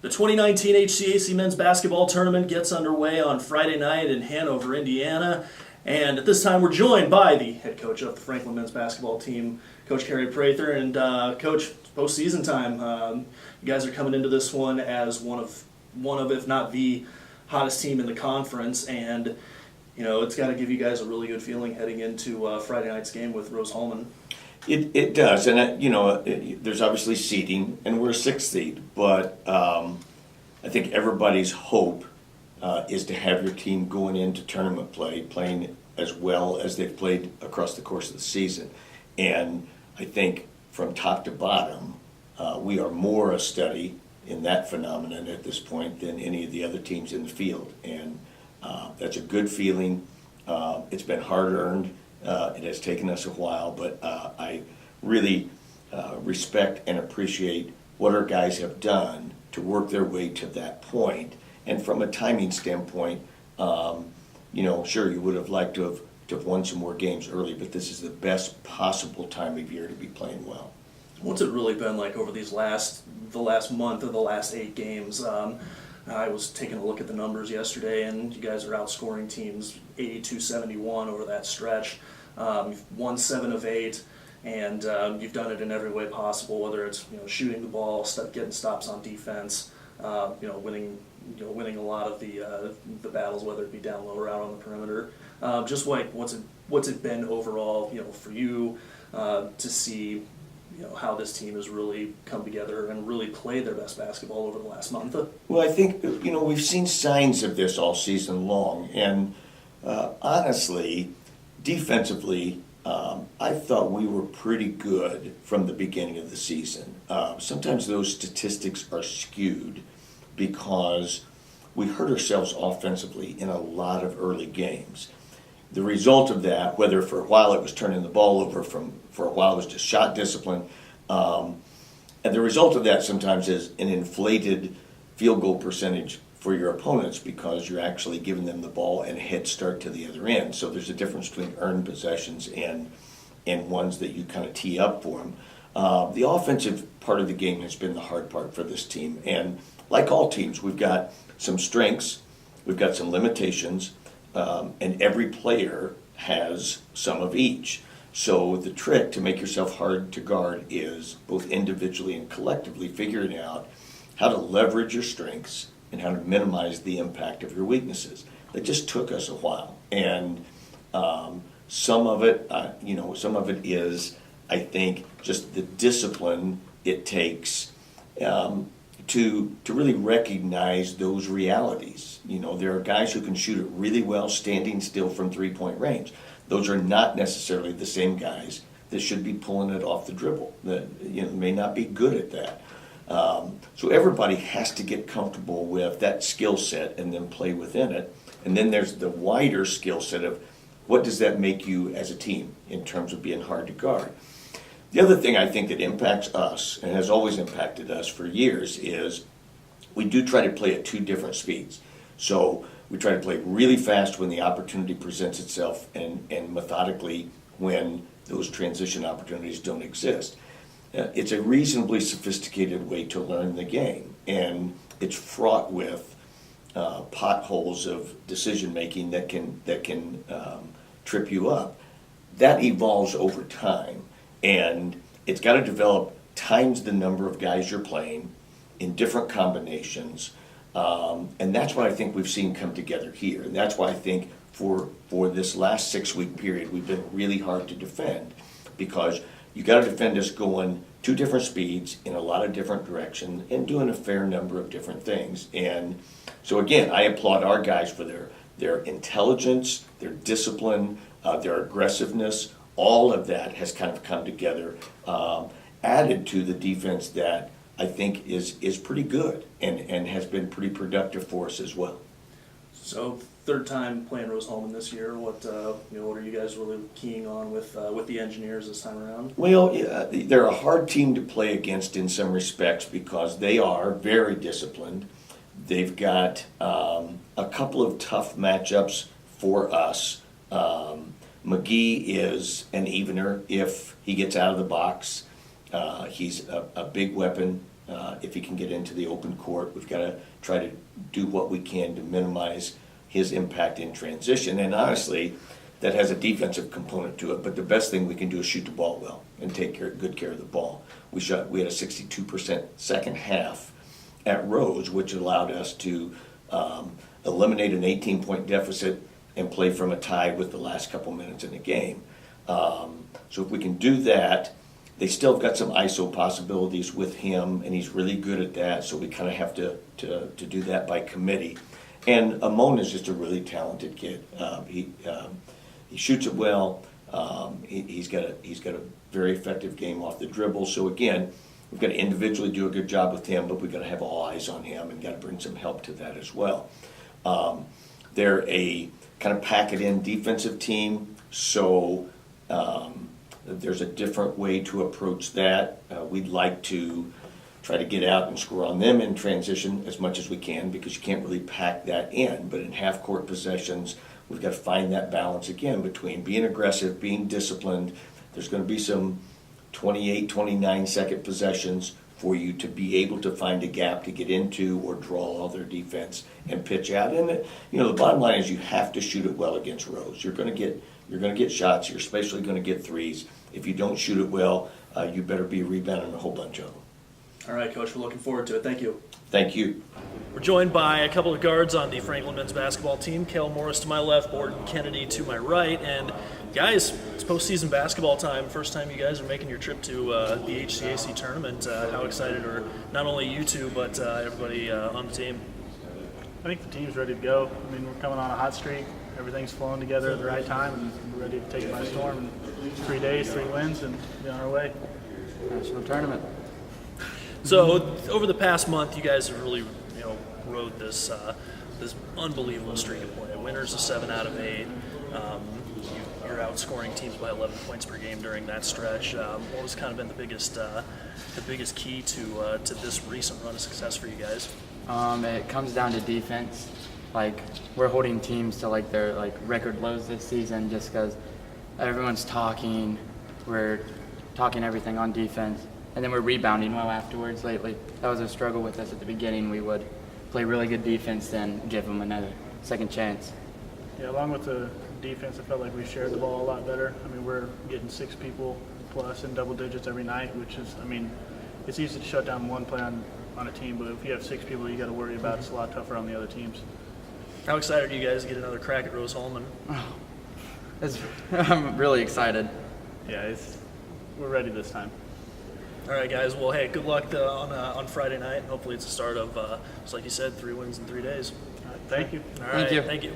The 2019 HCAC men's basketball tournament gets underway on Friday night in Hanover, Indiana. And at this time, we're joined by the head coach of the Franklin men's basketball team, Coach Kerry Prather. And Coach, postseason time. You guys are coming into this one as one of, if not the hottest team in the conference. And you know, it's got to give you guys a really good feeling heading into Friday night's game with Rose-Hulman. It does, and there's obviously seeding, and we're a sixth seed, but I think everybody's hope is to have your team going into tournament play, playing as well as they've played across the course of the season. And I think from top to bottom, we are more a study in that phenomenon at this point than any of the other teams in the field. And that's a good feeling. It's been hard-earned. It has taken us a while, but I really respect and appreciate what our guys have done to work their way to that point. And from a timing standpoint, sure, you would have liked to have won some more games early, but this is the best possible time of year to be playing well. What's it really been like over the last month or the last 8 games? I was taking a look at the numbers yesterday, and you guys are outscoring teams 82-71 over that stretch. You've won 7 of 8, and you've done it in every way possible, whether it's shooting the ball, getting stops on defense, winning a lot of the battles, whether it be down low or out on the perimeter. Just like what's it been overall, for you to see how this team has really come together and really played their best basketball over the last month? Well, I think, we've seen signs of this all season long. And honestly, defensively, I thought we were pretty good from the beginning of the season. Sometimes those statistics are skewed because we hurt ourselves offensively in a lot of early games. The result of that, whether for a while it was turning the ball over, for a while it was just shot discipline, and the result of that sometimes is an inflated field goal percentage for your opponents because you're actually giving them the ball and a head start to the other end. So there's a difference between earned possessions and ones that you kind of tee up for them. The offensive part of the game has been the hard part for this team. And like all teams, we've got some strengths, we've got some limitations, and every player has some of each. So the trick to make yourself hard to guard is both individually and collectively figuring out how to leverage your strengths and how to minimize the impact of your weaknesses. That just took us a while. And some of it is, I think, just the discipline it takes to really recognize those realities. There are guys who can shoot it really well standing still from three-point range. Those are not necessarily the same guys that should be pulling it off the dribble. That may not be good at that. So everybody has to get comfortable with that skill set and then play within it. And then there's the wider skill set of what does that make you as a team in terms of being hard to guard. The other thing I think that impacts us, and has always impacted us for years, is we do try to play at 2 different speeds. So we try to play really fast when the opportunity presents itself and methodically when those transition opportunities don't exist. It's a reasonably sophisticated way to learn the game, and it's fraught with potholes of decision making that can trip you up. That evolves over time. And it's got to develop times the number of guys you're playing in different combinations. And that's what I think we've seen come together here. And that's why I think for this last 6-week period, we've been really hard to defend because you got to defend us going 2 different speeds in a lot of different directions and doing a fair number of different things. And so again, I applaud our guys for their intelligence, their discipline, their aggressiveness. All of that has kind of come together, added to the defense that I think is pretty good and has been pretty productive for us as well. So, 3rd time playing Rose-Hulman this year. What are you guys really keying on with the Engineers this time around? Well, they're a hard team to play against in some respects because they are very disciplined. They've got a couple of tough matchups for us. McGee is an evener if he gets out of the box. He's a big weapon if he can get into the open court. We've got to try to do what we can to minimize his impact in transition. And honestly, that has a defensive component to it, but the best thing we can do is shoot the ball well and take good care of the ball. We had a 62% second half at Rose, which allowed us to eliminate an 18-point deficit and play from a tie with the last couple minutes in the game. So if we can do that, they still have got some ISO possibilities with him, and he's really good at that, so we kind of have to do that by committee. And Amon is just a really talented kid. He shoots it well. He's got a very effective game off the dribble. So again, we've got to individually do a good job with him, but we've got to have all eyes on him and got to bring some help to that as well. They're a kind of pack-it-in defensive team, so there's a different way to approach that. We'd like to try to get out and score on them in transition as much as we can, because you can't really pack that in. But in half-court possessions, we've got to find that balance again between being aggressive, being disciplined. There's going to be some 28, 29-second possessions for you to be able to find a gap to get into or draw all their defense and pitch out. And the bottom line is you have to shoot it well against Rose. You're going to get shots. You're especially going to get threes. If you don't shoot it well, you better be rebounding a whole bunch of them. All right, Coach, we're looking forward to it. Thank you. Thank you. We're joined by a couple of guards on the Franklin men's basketball team. Kel Morris to my left, Borden Kennedy to my right. And guys, it's postseason basketball time. First time you guys are making your trip to the HCAC tournament. How excited are not only you two, but everybody on the team? I think the team's ready to go. I mean, we're coming on a hot streak. Everything's flowing together at the right time, and we're ready to take it by storm. In 3 days, 3 wins, and be on our way. National tournament. So over the past month, you guys have really, rode this unbelievable streak of play. Winners of 7 out of 8. You're outscoring teams by 11 points per game during that stretch. What was kind of been the biggest key to this recent run of success for you guys? It comes down to defense. Like, we're holding teams to their record lows this season just because everyone's talking. We're talking everything on defense. And then we're rebounding well afterwards lately. That was a struggle with us at the beginning. We would play really good defense, then give them another second chance. Yeah, along with the defense, I felt like we shared the ball a lot better. I mean, we're getting 6 people plus in double digits every night, which is, it's easy to shut down one play on a team, but if you have 6 people you got to worry about, it's a lot tougher on the other teams. How excited are you guys to get another crack at Rose Holman? I'm really excited. Yeah, we're ready this time. All right, guys. Well, hey, good luck on Friday night. Hopefully it's the start of, just like you said, 3 wins in 3 days. All right, thank you. All right, you. Thank you.